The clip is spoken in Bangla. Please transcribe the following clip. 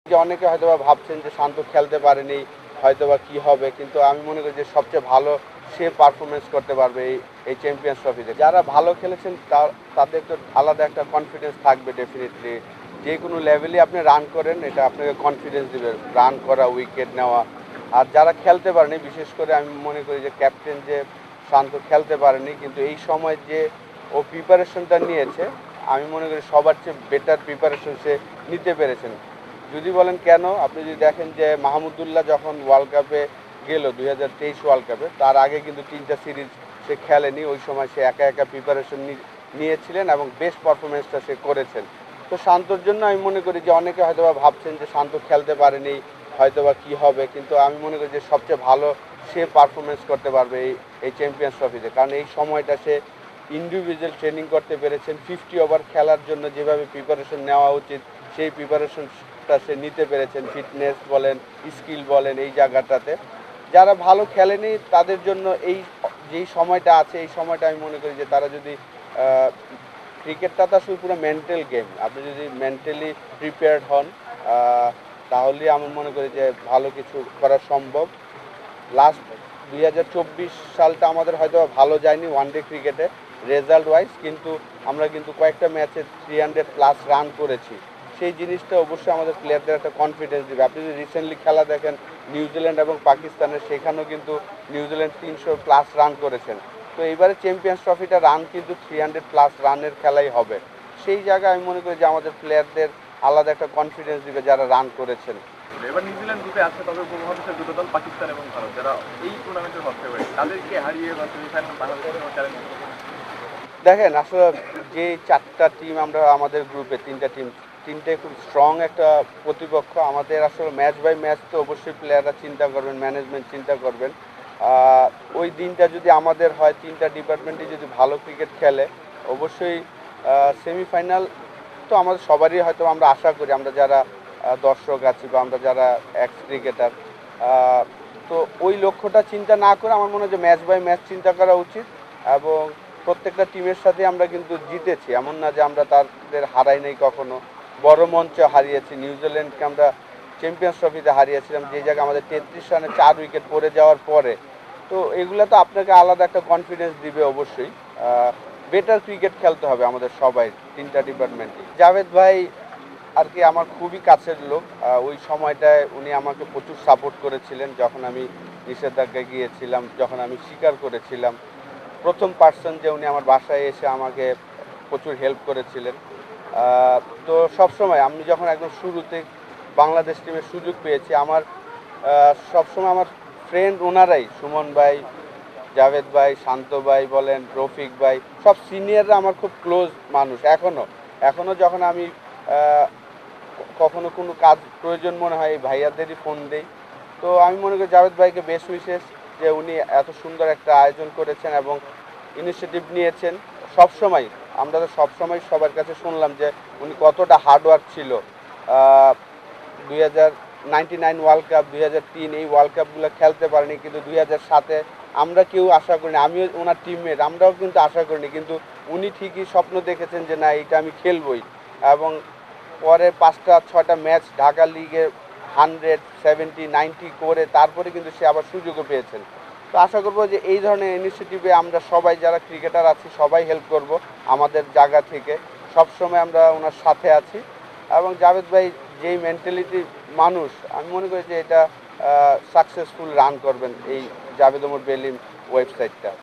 যে অনেকে হয়তোবা ভাবছেন যে শান্ত খেলতে পারেনি, হয়তোবা কি হবে, কিন্তু আমি মনে করি যে সবচেয়ে ভালো সে পারফরমেন্স করতে পারবে এই চ্যাম্পিয়ন্স ট্রফিতে। যারা ভালো খেলেছেন তাদের তো আলাদা একটা কনফিডেন্স থাকবে ডেফিনেটলি। যে কোনো লেভেলই আপনি রান করেন এটা আপনাকে কনফিডেন্স দিবে, রান করা, উইকেট নেওয়া। আর যারা খেলতে পারেনি, বিশেষ করে আমি মনে করি যে ক্যাপ্টেন যে শান্ত খেলতে পারেনি, কিন্তু এই সময় যে ও প্রিপারেশনটা নিয়েছে, আমি মনে করি সবার চেয়ে বেটার প্রিপারেশন সে নিতে পেরেছেন। যদি বলেন কেন, আপনি যদি দেখেন যে মাহমুদুল্লাহ যখন ওয়ার্ল্ড কাপে গেল 2023 ওয়ার্ল্ড কাপে, তার আগে কিন্তু 3টা সিরিজ সে খেলেনি। ওই সময় সে একা একা প্রিপারেশন নিয়েছিলেন এবং বেস্ট পারফরমেন্সটা সে করেছেন। তো শান্তর জন্য আমি মনে করি যে অনেকে হয়তোবা ভাবছেন যে শান্ত খেলতে পারেনি, হয়তোবা কি হবে, কিন্তু আমি মনে করি যে সবচেয়ে ভালো সে পারফরমেন্স করতে পারবে এই চ্যাম্পিয়ন্স ট্রফিতে। কারণ এই সময়টা সে ইন্ডিভিজুয়াল ট্রেনিং করতে পেরেছেন। 50 ওভার খেলার জন্য যেভাবে প্রিপারেশন নেওয়া উচিত সেই প্রিপারেশনটা সে নিতে পেরেছেন। ফিটনেস বলেন, স্কিল বলেন, এই জায়গাটাতে যারা ভালো খেলেনি তাদের জন্য যেই সময়টা আছে, এই সময়টা আমি মনে করি যে তারা যদি ক্রিকেটটা তো আসলে পুরো মেন্টাল গেম। আপনি যদি মেন্টালি প্রিপেয়ার্ড হন তাহলেই আমি মনে করি যে ভালো কিছু করা সম্ভব। লাস্ট 2024 সালটা আমাদের হয়তো ভালো যায়নি ওয়ানডে ক্রিকেটে রেজাল্ট ওয়াইজ, কিন্তু আমরা কিন্তু কয়েকটা ম্যাচে 300+ রান করেছি। সেই জিনিসটা অবশ্যই আমাদের প্লেয়ারদের একটা কনফিডেন্স দেবে। আপনি যদি রিসেন্টলি খেলা দেখেন নিউজিল্যান্ড এবং পাকিস্তানের, সেখানেও কিন্তু নিউজিল্যান্ড 300+ রান করেছেন। তো এইবারে চ্যাম্পিয়ন্স ট্রফিটা রান কিন্তু 300+ রানের খেলাই হবে। সেই জায়গায় আমি মনে করি যে আমাদের প্লেয়ারদের আলাদা একটা কনফিডেন্স দিবে যারা রান করেছেন। এবার নিউজিল্যান্ড গ্রুপে আছে, তবে উপমহাদেশের দুটো দল পাকিস্তান এবং ভারত, যারা এই টুর্নামেন্টের হট ফেভারিট, তাদেরকে হারিয়ে বা সেমিফাইনাল বাংলাদেশের চ্যালেঞ্জ। দেখেন আসলে যে 4টা টিম আমরা আমাদের গ্রুপে, 3টা টিম, তিনটে খুব স্ট্রং একটা প্রতিপক্ষ। আমাদের আসলে ম্যাচ বাই ম্যাচ তো অবশ্যই প্লেয়াররা চিন্তা করবেন, ম্যানেজমেন্ট চিন্তা করবেন। ওই দিনটা যদি আমাদের হয়, 3টা ডিপার্টমেন্টই যদি ভালো ক্রিকেট খেলে, অবশ্যই সেমিফাইনাল তো আমাদের সবারই হয়তো আমরা আশা করি, আমরা যারা দর্শক আছি বা আমরা যারা এক্স ক্রিকেটার। তো ওই লক্ষ্যটা চিন্তা না করে আমার মনে হয় যে ম্যাচ বাই ম্যাচ চিন্তা করা উচিত। এবং প্রত্যেকটা টিমের সাথে আমরা কিন্তু জিতেছি, এমন না যে আমরা তাদের হারাই নাই কখনো। বড় মঞ্চে হারিয়েছি, নিউজিল্যান্ডকে আমরা চ্যাম্পিয়ন্স ট্রফিতে হারিয়েছিলাম, যে জায়গায় আমাদের 33 রানে 4 উইকেট পড়ে যাওয়ার পরে। তো এগুলো তো আপনাকে আলাদা একটা কনফিডেন্স দিবে অবশ্যই। বেটার ক্রিকেট খেলতে হবে আমাদের সবাই, 3টা ডিপার্টমেন্টই। জাভেদ ভাই আর কি আমার খুবই কাছের লোক। ওই সময়টায় উনি আমাকে প্রচুর সাপোর্ট করেছিলেন যখন আমি নিষেধাজ্ঞায় গিয়েছিলাম, যখন আমি স্বীকার করেছিলাম। প্রথম পার্সন যে উনি আমার বাসায় এসে আমাকে প্রচুর হেল্প করেছিলেন। তো সবসময় আমি যখন একদম শুরুতে বাংলাদেশ টিমের সুযোগ পেয়েছি, আমার সবসময় আমার ফ্রেন্ড ওনারাই, সুমন ভাই, জাভেদ ভাই, শান্ত ভাই বলেন, রফিক ভাই, সব সিনিয়ররা আমার খুব ক্লোজ মানুষ। এখনও যখন আমি কখনো কোনো কাজ প্রয়োজন মনে হয় এই ভাইয়াদেরই ফোন দেই। তো আমি মনে করি জাভেদ ভাইকে বেস্ট উইশেস, যে উনি এত সুন্দর একটা আয়োজন করেছেন এবং ইনিশিয়েটিভ নিয়েছেন। সবসময় আমরা তো সবসময় সবার কাছে শুনলাম যে উনি কতটা হার্ডওয়ার্ক ছিল। 2099 ওয়ার্ল্ড কাপ, 2003 এই ওয়ার্ল্ড কাপগুলো খেলতে পারেনি, কিন্তু 2007-এ আমরা কেউ আশা করিনি, আমিও ওনার টিমমেট, আমরাও কিন্তু আশা করিনি, কিন্তু উনি ঠিকই স্বপ্ন দেখেছেন যে না, এইটা আমি খেলবই। এবং পরে 5টা 6টা ম্যাচ ঢাকা লিগে 100, 70, 90 করে তারপরে কিন্তু সে আবার সুযোগও পেয়েছেন। তো আশা করবো যে এই ধরনের ইনিশিয়েটিভে আমরা সবাই যারা ক্রিকেটার আছি সবাই হেল্প করব আমাদের জায়গা থেকে। সবসময় আমরা ওনার সাথে আছি। এবং জাভেদ ভাই যেই মেন্টালিটির মানুষ, আমি মনে করি যে এটা সাকসেসফুল রান করবেন এই জাভেদ ওমর বেলিম ওয়েবসাইটটা।